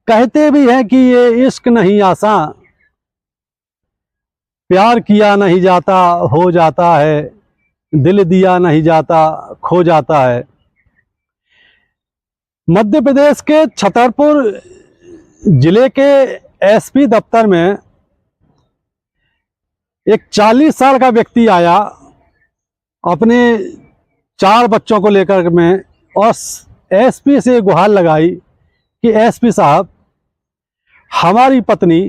कहते भी हैं कि ये इश्क नहीं आसान, प्यार किया नहीं जाता हो जाता है, दिल दिया नहीं जाता खो जाता है। मध्य प्रदेश के छतरपुर जिले के एसपी दफ्तर में एक 40 साल का व्यक्ति आया अपने 4 बच्चों को लेकर में, और एसपी से गुहार लगाई कि एसपी साहब, हमारी पत्नी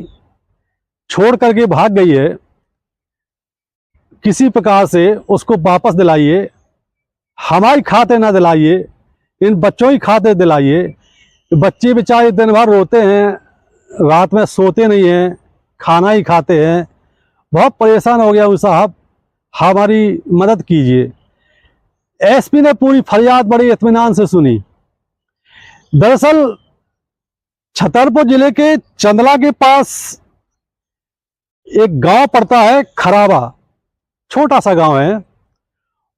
छोड़ करके भाग गई है, किसी प्रकार से उसको वापस दिलाइए, हमारी खाते ना दिलाइए, इन बच्चों की खाते दिलाइए। बच्चे बेचारे दिन भर रोते हैं, रात में सोते नहीं हैं, खाना ही खाते हैं। बहुत परेशान हो गया हूँ साहब, हमारी मदद कीजिए। एसपी ने पूरी फरियाद बड़ी इत्मीनान से सुनी। दरअसल छतरपुर जिले के चंदला के पास एक गांव पड़ता है खराबा, छोटा सा गांव है।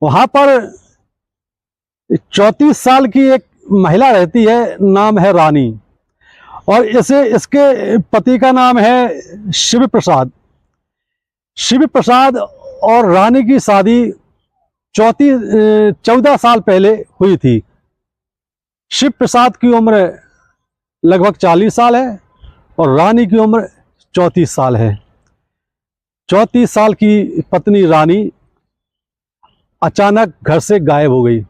वहां पर 34 साल की एक महिला रहती है, नाम है रानी, और इसके पति का नाम है शिव प्रसाद। शिव प्रसाद और रानी की शादी 14 साल पहले हुई थी। शिव प्रसाद की उम्र लगभग 40 साल है और रानी की उम्र 34 साल है। 34 साल की पत्नी रानी अचानक घर से गायब हो गई।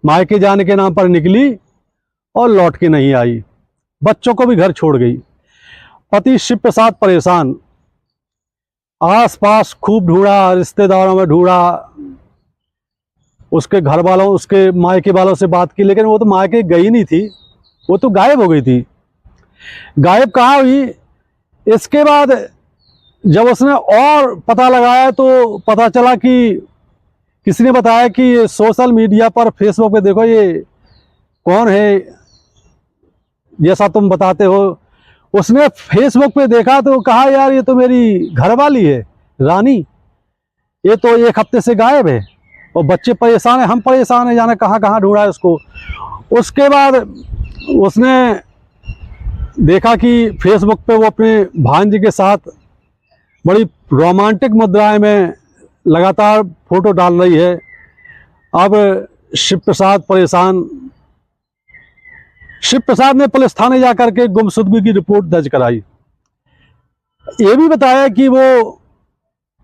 मायके जाने के नाम पर निकली और लौट के नहीं आई, बच्चों को भी घर छोड़ गई। पति शिव प्रसाद परेशान, आसपास खूब ढूंढा, रिश्तेदारों में ढूंढा, उसके घर वालों, उसके मायके वालों से बात की, लेकिन वो तो मायके गई नहीं थी, वो तो गायब हो गई थी। गायब कहाँ हुई? इसके बाद जब उसने और पता लगाया तो पता चला कि किसी ने बताया कि सोशल मीडिया पर, फेसबुक पे देखो ये कौन है जैसा तुम बताते हो। उसने फेसबुक पे देखा तो कहा, यार ये तो मेरी घरवाली है रानी, ये तो 1 हफ्ते से गायब है, और बच्चे परेशान हैं, हम परेशान हैं, जाने कहाँ कहाँ ढूंढा है उसको। उसके बाद उसने देखा कि फेसबुक पे वो अपने भांजे के साथ बड़ी रोमांटिक मुद्राएं में लगातार फोटो डाल रही है। अब शिव प्रसाद परेशान। शिव प्रसाद ने पुलिस थाने जाकर के गुमशुदगी की रिपोर्ट दर्ज कराई। ये भी बताया कि वो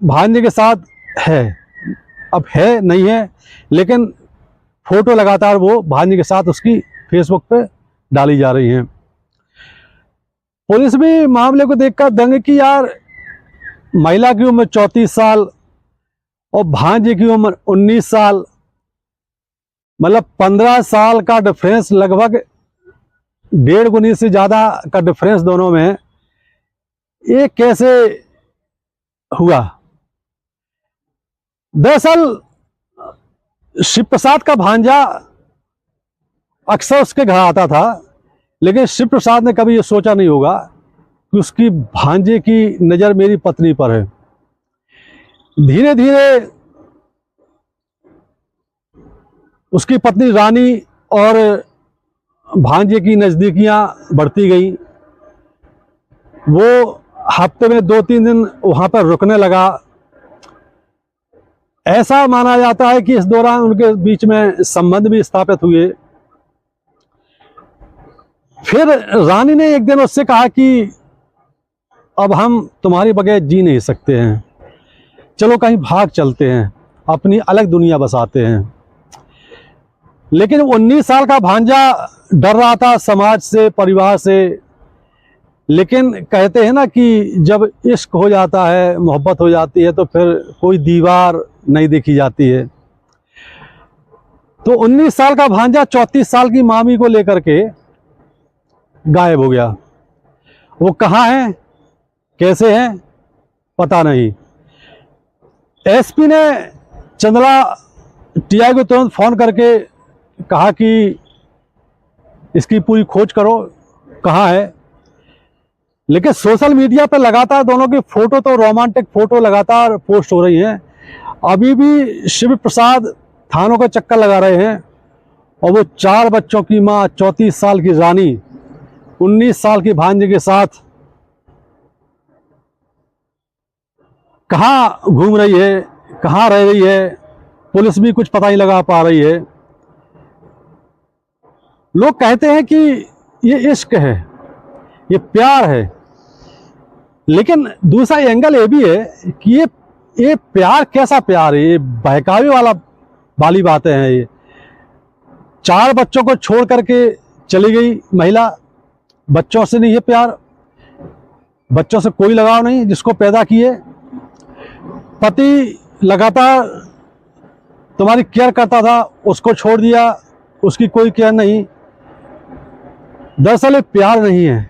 भांजे के साथ है, अब है नहीं है, लेकिन फोटो लगातार वो भांजे के साथ उसकी फेसबुक पे डाली जा रही हैं। पुलिस भी मामले को देखकर दंग की, यार महिला की उम्र 34 साल और भांजे की उम्र 19 साल, मतलब 15 साल का डिफरेंस, लगभग 1.5 गुनी से ज़्यादा का डिफरेंस दोनों में। ये कैसे हुआ? दरअसल शिव प्रसाद का भांजा अक्सर उसके घर आता था, लेकिन शिव प्रसाद ने कभी ये सोचा नहीं होगा कि उसकी भांजे की नज़र मेरी पत्नी पर है। धीरे धीरे उसकी पत्नी रानी और भांजे की नज़दीकियां बढ़ती गई। वो हफ्ते में 2-3 दिन वहां पर रुकने लगा। ऐसा माना जाता है कि इस दौरान उनके बीच में संबंध भी स्थापित हुए। फिर रानी ने एक दिन उससे कहा कि अब हम तुम्हारे बगैर जी नहीं सकते हैं, चलो कहीं भाग चलते हैं, अपनी अलग दुनिया बसाते हैं। लेकिन 19 साल का भांजा डर रहा था समाज से, परिवार से। लेकिन कहते हैं ना कि जब इश्क हो जाता है, मोहब्बत हो जाती है, तो फिर कोई दीवार नहीं देखी जाती है। तो 19 साल का भांजा 34 साल की मामी को लेकर के गायब हो गया। वो कहाँ है, कैसे हैं, पता नहीं। एसपी ने चंदला टीआई को तुरंत फोन करके कहा कि इसकी पूरी खोज करो, कहाँ है। लेकिन सोशल मीडिया पर लगातार दोनों की फोटो, तो रोमांटिक फोटो लगातार पोस्ट हो रही हैं। अभी भी शिव प्रसाद थानों का चक्कर लगा रहे हैं, और वो 4 बच्चों की माँ 34 साल की रानी 19 साल की भांजे के साथ कहाँ घूम रही है, कहाँ रह रही है, पुलिस भी कुछ पता नहीं लगा पा रही है। लोग कहते हैं कि ये इश्क है, ये प्यार है, लेकिन दूसरा एंगल ये भी है कि ये प्यार कैसा प्यार है, ये बहकावे वाली बातें हैं। ये 4 बच्चों को छोड़ करके चली गई महिला, बच्चों से नहीं है प्यार, बच्चों से कोई लगाव नहीं, जिसको पैदा किए। पति लगातार तुम्हारी केयर करता था, उसको छोड़ दिया, उसकी कोई केयर नहीं। दरअसल ये प्यार नहीं है।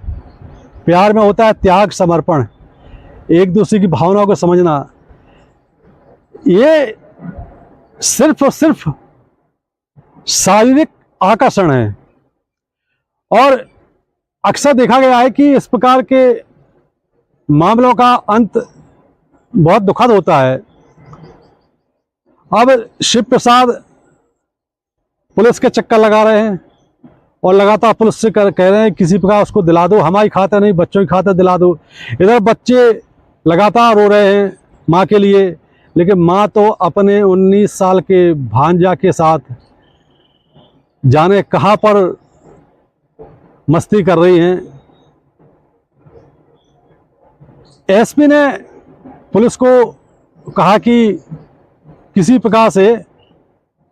प्यार में होता है त्याग, समर्पण, एक दूसरे की भावनाओं को समझना। ये सिर्फ और सिर्फ शारीरिक आकर्षण है। और अक्सर देखा गया है कि इस प्रकार के मामलों का अंत बहुत दुखद होता है। अब शिव प्रसाद पुलिस के चक्कर लगा रहे हैं और लगातार पुलिस से कह रहे हैं किसी प्रकार उसको दिला दो, हमारी खातिर नहीं बच्चों की खातिर दिला दो। इधर बच्चे लगातार रो रहे हैं माँ के लिए, लेकिन माँ तो अपने 19 साल के भांजा के साथ जाने कहाँ पर मस्ती कर रही हैं। एसपी ने पुलिस को कहा कि किसी प्रकार से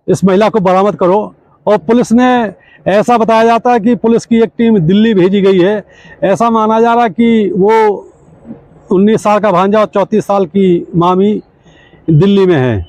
इस महिला को बरामद करो, और पुलिस ने, ऐसा बताया जाता है कि पुलिस की एक टीम दिल्ली भेजी गई है। ऐसा माना जा रहा है कि वो 19 साल का भांजा और 34 साल की मामी दिल्ली में है।